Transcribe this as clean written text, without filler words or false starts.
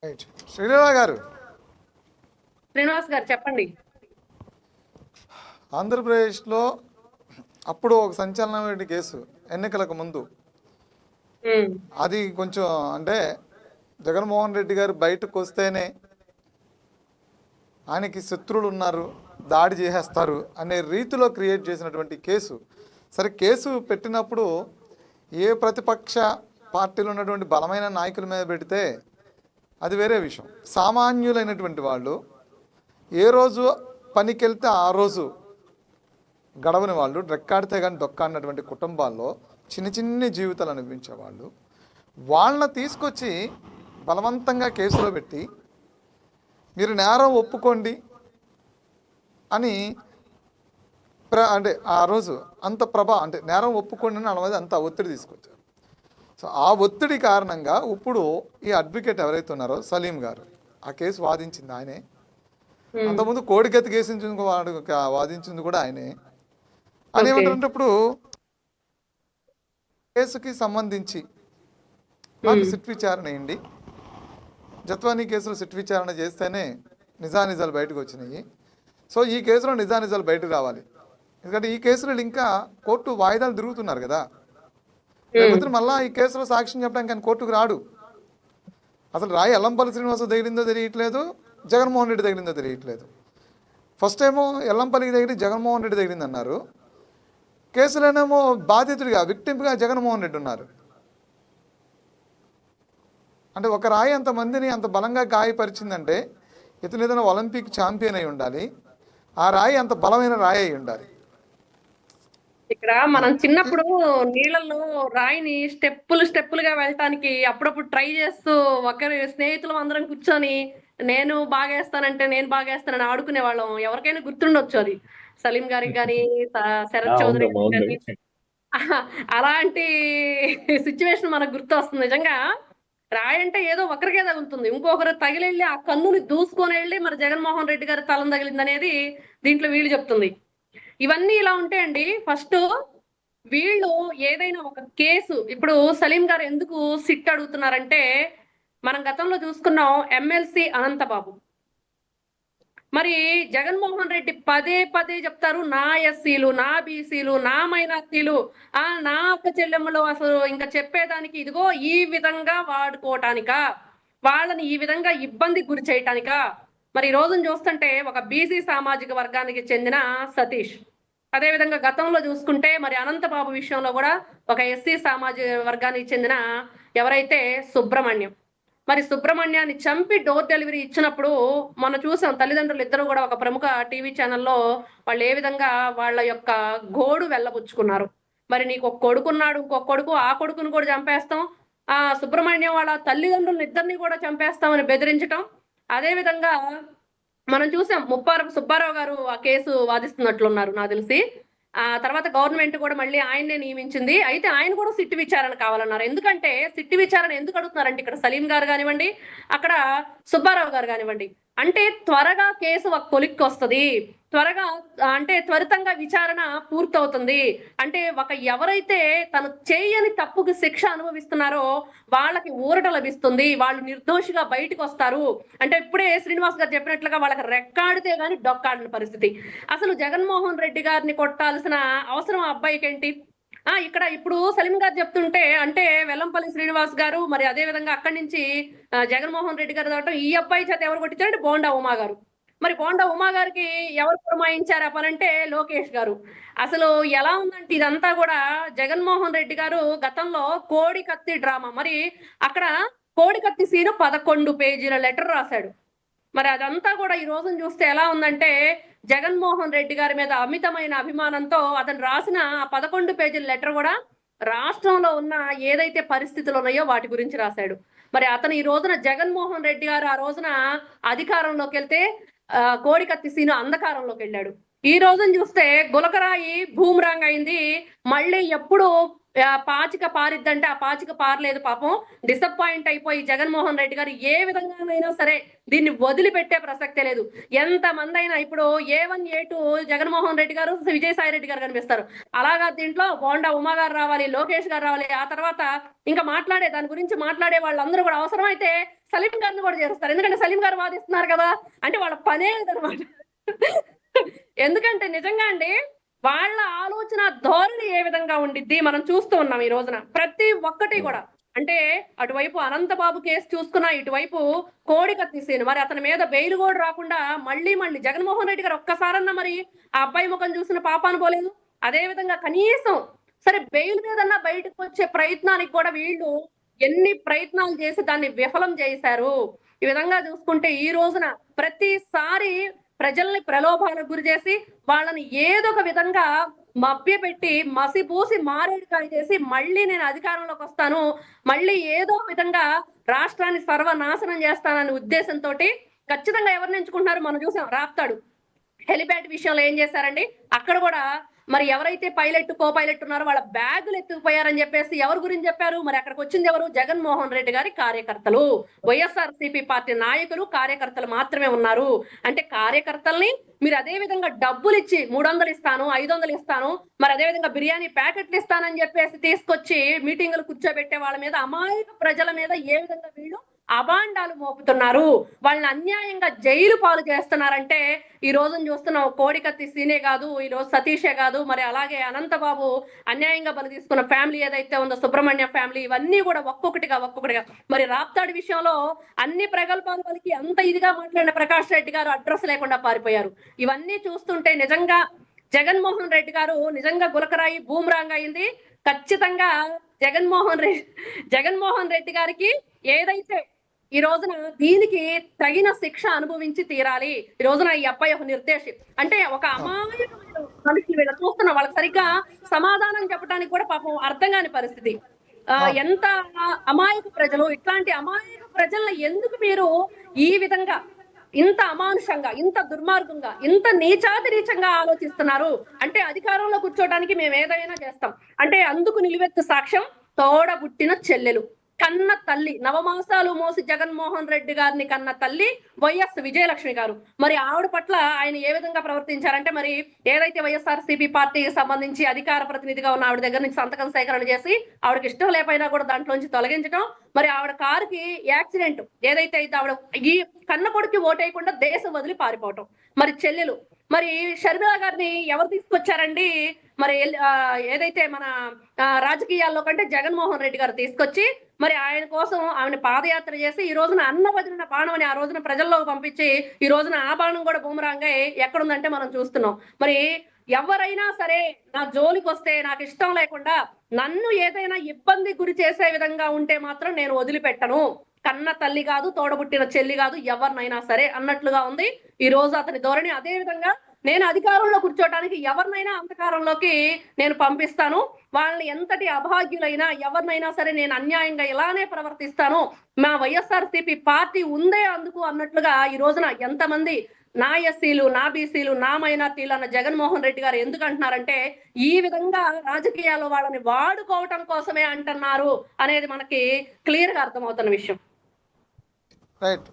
Right. Srinivas గారు, శ్రీనివాస్ గారు చెప్పండి. ఆంధ్రప్రదేశ్లో అప్పుడు ఒక సంచలనమైన కేసు ఎన్నికలకు ముందు. అది కొంచెం అంటే జగన్మోహన్ రెడ్డి గారు బయటకు వస్తేనే ఆయనకి శత్రువులు ఉన్నారు, దాడి చేసేస్తారు అనే రీతిలో క్రియేట్ చేసినటువంటి కేసు. సరే, కేసు పెట్టినప్పుడు ఏ ప్రతిపక్ష పార్టీలో ఉన్నటువంటి బలమైన నాయకుల మీద పెడితే అది వేరే విషయం. సామాన్యులైనటువంటి వాళ్ళు ఏ రోజు పనికి వెళ్తే ఆ రోజు గడవని వాళ్ళు, రెక్కాడితే కానీ దొక్కాడినటువంటి కుటుంబాల్లో చిన్న చిన్న జీవితాలు అనిపించేవాళ్ళు, వాళ్ళని తీసుకొచ్చి బలవంతంగా కేసులో పెట్టి మీరు నేరం ఒప్పుకోండి అని అంటే ఆ రోజు అంత అంటే నేరం ఒప్పుకోండి అని అనవది అంత ఒత్తిడి తీసుకొచ్చారు. సో ఆ ఒత్తిడి కారణంగా ఇప్పుడు ఈ అడ్వకేట్ ఎవరైతే ఉన్నారో సలీం గారు, ఆ కేసు వాదించింది ఆయనే. అంతకుముందు కోడికత్తి కేసు వాదించింది కూడా ఆయనే. అని ఏమంటారంటే ఇప్పుడు కేసుకి సంబంధించి నాకు సిట్ విచారణ అయ్యింది, జత్వానీ కేసులో సిట్ విచారణ చేస్తేనే నిజానిజాలు బయటకు వచ్చినాయి. సో ఈ కేసులో నిజానిజాలు బయటకు రావాలి. ఎందుకంటే ఈ కేసులో ఇంకా కోర్టు వాయిదాలు తిరుగుతున్నారు కదా. లేకపోతే మళ్ళీ ఈ కేసులో సాక్ష్యం చెప్పడానికి ఆయన కోర్టుకు రాడు. అసలు రాయి ఎల్లంపల్లి శ్రీనివాసరావు తగిలిందో తెలియట్లేదు, జగన్మోహన్ రెడ్డి తగిలిందో తెలియట్లేదు. ఫస్ట్ ఏమో ఎల్లంపల్లికి తగిలి జగన్మోహన్ రెడ్డి తగిలింది అన్నారు. కేసులోనేమో బాధితుడిగా విక్టిమ్గా జగన్మోహన్ రెడ్డి ఉన్నారు. అంటే ఒక రాయి అంతమందిని అంత బలంగా గాయపరిచిందంటే ఇతను ఏదైనా ఒలింపిక్ ఛాంపియన్ అయి ఉండాలి, ఆ రాయి అంత బలమైన రాయి అయి ఉండాలి. ఇక్కడ మనం చిన్నప్పుడు నీళ్ళల్లో రాయిని స్టెప్పులుగా వెళ్ళటానికి అప్పుడప్పుడు ట్రై చేస్తూ ఒకరి స్నేహితులు అందరం కూర్చొని నేను బాగేస్తానని ఆడుకునే వాళ్ళం. ఎవరికైనా గుర్తుండొచ్చు అది, సలీం గారికి కానీ శరత్ చౌదరి గారి. అలాంటి సిచ్యువేషన్ మనకు గుర్తు వస్తుంది. నిజంగా రాయి అంటే ఏదో ఒకరికే తగులుతుంది, ఇంకొకరు తగిలెళ్ళి ఆ కన్నుని దూసుకొని వెళ్ళి మరి జగన్మోహన్ రెడ్డి గారి తలం తగిలింది అనేది దీంట్లో వీళ్ళు చెప్తుంది. ఇవన్నీ ఇలా ఉంటాయండి. ఫస్ట్ వీళ్ళు ఏదైనా ఒక కేసు, ఇప్పుడు సలీం గారు ఎందుకు సిట్ అడుగుతున్నారంటే, మనం గతంలో చూసుకున్నాం ఎమ్మెల్సీ అనంతబాబు. మరి జగన్మోహన్ రెడ్డి పదే పదే చెప్తారు, నా ఎస్సీలు, నా బీసీలు, నా మైనార్టీలు, నా అక్క చెల్లెమ్మలు అసలు ఇంకా చెప్పేదానికి ఇదిగో ఈ విధంగా వాడుకోవటానికా, వాళ్ళని ఈ విధంగా ఇబ్బంది గురి చేయటానికా. మరి ఈ రోజును చూస్తుంటే ఒక బీసీ సామాజిక వర్గానికి చెందిన సతీష్, అదేవిధంగా గతంలో చూసుకుంటే మరి అనంతబాబు విషయంలో కూడా ఒక ఎస్సీ సామాజిక వర్గానికి చెందిన ఎవరైతే సుబ్రహ్మణ్యం. మరి సుబ్రహ్మణ్యాన్ని చంపి డోర్ డెలివరీ ఇచ్చినప్పుడు మనం చూసాం, తల్లిదండ్రులు ఇద్దరు కూడా ఒక ప్రముఖ టీవీ ఛానల్లో వాళ్ళు ఏ విధంగా వాళ్ళ యొక్క గోడు వెళ్ళబుచ్చుకున్నారు. మరి నీకు ఒక కొడుకున్నాడు, ఇంకొక కొడుకు, ఆ కొడుకును కూడా చంపేస్తాం, సుబ్రహ్మణ్యం వాళ్ళ తల్లిదండ్రులను ఇద్దరిని కూడా చంపేస్తామని బెదిరించటం. అదే విధంగా మనం చూసాం ముప్పారపు సుబ్బారావు గారు ఆ కేసు వాదిస్తున్నట్లున్నారు నాకు తెలిసి. తర్వాత గవర్నమెంట్ కూడా మళ్ళీ ఆయన్నే నియమించింది. అయితే ఆయన కూడా సిట్టు విచారణ కావాలన్నారు. ఎందుకంటే సిట్టు విచారణ ఎందుకు అడుగుతున్నారంటే, ఇక్కడ సలీం గారు కానివ్వండి, అక్కడ సుబ్బారావు గారు కానివ్వండి, అంటే త్వరగా కేసు ఒక కొలిక్కి వస్తుంది, త్వరగా అంటే త్వరితంగా విచారణ పూర్తవుతుంది. అంటే ఎవరైతే తను చేయని తప్పుకి శిక్ష అనుభవిస్తున్నారో వాళ్ళకి ఊరట లభిస్తుంది, వాళ్ళు నిర్దోషిగా బయటకు వస్తారు. అంటే ఇప్పుడే శ్రీనివాస్ గారు చెప్పినట్లుగా వాళ్ళకి రెక్కాడితే గాని డొక్కాడిన పరిస్థితి. అసలు జగన్మోహన్ రెడ్డి గారిని కొట్టాల్సిన అవసరం ఆ అబ్బాయికి ఏంటి? ఇక్కడ ఇప్పుడు సలీం గారు చెప్తుంటే, అంటే వెల్లంపల్లి శ్రీనివాస్ గారు, మరి అదే విధంగా అక్కడి నుంచి జగన్మోహన్ రెడ్డి గారు రావటం, ఈ అబ్బాయి చేత ఎవరు కొట్టించారంటే బోండా ఉమా గారు. మరి బోండా ఉమా గారికి ఎవరు పురమాయించారు ఆ పనంటే లోకేష్ గారు. అసలు ఎలా ఉందంటే ఇదంతా కూడా జగన్మోహన్ రెడ్డి గారు గతంలో కోడికత్తి డ్రామా, మరి అక్కడ కోడికత్తి సీను 11 పేజీల లెటర్ రాశాడు. మరి అదంతా కూడా ఈ రోజును చూస్తే ఎలా ఉందంటే, జగన్మోహన్ రెడ్డి గారి మీద అమితమైన అభిమానంతో అతను రాసిన 11 పేజీల లెటర్ కూడా రాష్ట్రంలో ఉన్న ఏదైతే పరిస్థితులు ఉన్నాయో వాటి గురించి రాశాడు. మరి అతను ఈ రోజున జగన్మోహన్ రెడ్డి గారు ఆ రోజున అధికారంలోకి వెళ్తే కోడికత్తి సీను అంధకారంలోకి వెళ్ళాడు. ఈ రోజున చూస్తే గులకరాయి భూమిరాంగ్ అయింది. మళ్ళీ ఎప్పుడు పాచిక పారిద్దంటే ఆ పాచిక పారలేదు పాపం. డిసప్పాయింట్ అయిపోయి జగన్మోహన్ రెడ్డి గారు ఏ విధంగానైనా సరే దీన్ని వదిలిపెట్టే ప్రసక్తే లేదు. ఎంతమందైనా ఇప్పుడు A1, A2 జగన్మోహన్ రెడ్డి గారు, విజయసాయి రెడ్డి గారు కనిపిస్తారు. అలాగా దీంట్లో బోండా ఉమా గారు రావాలి, లోకేష్ గారు రావాలి. ఆ తర్వాత ఇంకా దాని గురించి మాట్లాడే వాళ్ళందరూ కూడా అవసరమైతే సలీం గారిని కూడా చేరుస్తారు. ఎందుకంటే సలీం గారు వాదిస్తున్నారు కదా! అంటే వాళ్ళ పనే ఇదనమాట. ఎందుకంటే నిజంగా అండి వాళ్ళ ఆలోచన ధోరణి ఏ విధంగా ఉండిద్ది మనం చూస్తూ ఉన్నాం ఈ రోజున. ప్రతి ఒక్కటి హ్మ్. కూడా. అంటే అటువైపు అనంతబాబు కేసు చూసుకున్నా, ఇటువైపు కోడికత్తి సీను. మరి అతని మీద బెయిల్ గూడా రాకుండా మళ్ళీ జగన్మోహన్ రెడ్డి గారు ఒక్కసారన్నా మరి ఆ అబ్బాయి ముఖం చూసిన పాపాన పోలేదు. అదే విధంగా కనీసం సరే బెయిల్ మీదన్నా బయటకొచ్చే ప్రయత్నానికి కూడా వీళ్ళు ఎన్ని ప్రయత్నాలు చేసి దాన్ని విఫలం చేశారు. ఈ విధంగా చూసుకుంటే ఈ రోజున ప్రతిసారి ప్రజల్ని ప్రలోభాలకు గురి చేసి వాళ్ళని ఏదో ఒక విధంగా మభ్యపెట్టి మసిపూసి మారేడుకాయ చేసి మళ్ళీ నేను అధికారంలోకి వస్తాను. మళ్ళీ ఏదో ఒక విధంగా రాష్ట్రాన్ని సర్వనాశనం చేస్తాననే ఉద్దేశంతోటి ఖచ్చితంగా ఎవరిని ఎంచుకుంటున్నారు మనం చూసాం రాప్తాడు. హెలిప్యాడ్ విషయంలో ఏం చేశారండి? అక్కడ కూడా మరి ఎవరైతే పైలట్, కో పైలట్ ఉన్నారో వాళ్ళ బ్యాగులు ఎత్తుకుపోయారని చెప్పేసి ఎవరి గురించి చెప్పారు? మరి అక్కడికొచ్చింది ఎవరు? జగన్మోహన్ రెడ్డి గారి కార్యకర్తలు. వైఎస్ఆర్‌సీపీ పార్టీ నాయకులు, కార్యకర్తలు మాత్రమే ఉన్నారు. అంటే కార్యకర్తల్ని మీరు అదే విధంగా డబ్బులిచ్చి 300 ఇస్తాను, 500 ఇస్తాను, మరి అదే విధంగా బిర్యానీ ప్యాకెట్లు ఇస్తానని చెప్పేసి తీసుకొచ్చి మీటింగులు కూర్చోబెట్టే వాళ్ళ మీద అమాయక ప్రజల మీద ఏ విధంగా వీళ్ళు అబాండాలు మోపుతున్నారు. వాళ్ళని అన్యాయంగా జైలు పాలు చేస్తున్నారంటే ఈ రోజున చూస్తున్నాం కోడికత్తి సీనే కాదు, ఈ రోజు సతీషే కాదు, మరి అలాగే అనంతబాబు అన్యాయంగా బలి తీసుకున్న ఫ్యామిలీ ఏదైతే ఉందో సుబ్రహ్మణ్య ఫ్యామిలీ ఇవన్నీ కూడా ఒక్కొక్కటిగా మరి రాప్తాడు విషయంలో అన్ని ప్రగల్భాలు పలికి అంత ఇదిగా మాట్లాడిన ప్రకాష్ రెడ్డి గారు అడ్రస్ లేకుండా పారిపోయారు. ఇవన్నీ చూస్తుంటే నిజంగా జగన్మోహన్ రెడ్డి గారు నిజంగా గులకరాయి బూమ్రాంగ్ అయింది. ఖచ్చితంగా జగన్మోహన్ రెడ్డి గారికి ఏదైతే ఈ రోజున దీనికి తగిన శిక్ష అనుభవించి తీరాలి. ఈ రోజున ఈ అబ్బాయి ఒక నిర్దేశి. అంటే ఒక అవును. అమాయకమైన మనుషులు వీళ్ళ చూస్తున్నాం. వాళ్ళకి సరిగ్గా సమాధానం చెప్పడానికి కూడా పాపం అర్థం కాని పరిస్థితి. అవును. ఎంత అమాయక ప్రజలు, ఇట్లాంటి అమాయక ప్రజల్ని ఎందుకు మీరు ఈ విధంగా ఇంత అమానుషంగా, ఇంత దుర్మార్గంగా, ఇంత నీచాతి నీచంగా ఆలోచిస్తున్నారు? అంటే అధికారంలో కూర్చోడానికి మేము ఏదైనా చేస్తాం. అంటే అందుకు నిలువెత్తు సాక్ష్యం తోడబుట్టిన చెల్లెలు. కన్న తల్లి నవమాసాలు మోసి జగన్మోహన్ రెడ్డి గారిని కన్న తల్లి వైఎస్ విజయలక్ష్మి గారు. మరి ఆవిడ పట్ల ఆయన ఏ విధంగా ప్రవర్తించారంటే మరి ఏదైతే వైఎస్ఆర్‌సీపీ పార్టీకి సంబంధించి అధికార ప్రతినిధిగా ఉన్న ఆవిడ దగ్గర నుంచి సంతకం సేకరణ చేసి ఆవిడకి ఇష్టం లేకపోయినా కూడా దాంట్లోంచి తొలగించడం. మరి ఆవిడ కారుకి యాక్సిడెంట్ ఏదైతే అయితే ఆవిడ ఈ కన్న కొడుక్కి ఓటేయకుండా దేశం వదిలి పారిపోవటం. మరి చెల్లెలు మరి షర్మిల గారిని ఎవరు తీసుకొచ్చారండి? మరి ఏదైతే మన రాజకీయాల్లో కంటే జగన్మోహన్ రెడ్డి గారు తీసుకొచ్చి మరి ఆయన కోసం ఆమెను పాదయాత్ర చేసి ఈ రోజున అన్న వదిలిన బాణం అని ఆ రోజున ప్రజల్లోకి పంపించి ఈ రోజున ఆ బాణం కూడా బూమరాంగ్ ఎక్కడుందంటే మనం చూస్తున్నాం. మరి ఎవరైనా సరే నా జోలికొస్తే నాకు ఇష్టం లేకుండా నన్ను ఏదైనా ఇబ్బంది గురి చేసే విధంగా ఉంటే మాత్రం నేను వదిలిపెట్టను. కన్న తల్లి కాదు, తోడబుట్టిన చెల్లి కాదు, ఎవరినైనా సరే అన్నట్లుగా ఉంది ఈ రోజు అతని ధోరణి. అదే విధంగా నేను అధికారంలో కూర్చోటానికి ఎవరినైనా అంధకారంలోకి నేను పంపిస్తాను. వాళ్ళని ఎంతటి అభాగ్యులైనా ఎవరినైనా సరే నేను అన్యాయంగా ఇలానే ప్రవర్తిస్తాను. మా వైఎస్ఆర్‌సీపీ పార్టీ ఉందే అందుకు అన్నట్లుగా ఈ రోజున ఎంతమంది నా ఎస్సీలు, నా బీసీలు, నా మైనార్టీలు అన్న జగన్మోహన్ రెడ్డి గారు ఎందుకు అంటున్నారంటే ఈ విధంగా రాజకీయాల్లో వాళ్ళని వాడుకోవటం కోసమే అంటున్నారు అనేది మనకి క్లియర్ గా అర్థమవుతున్న విషయం. రైట్.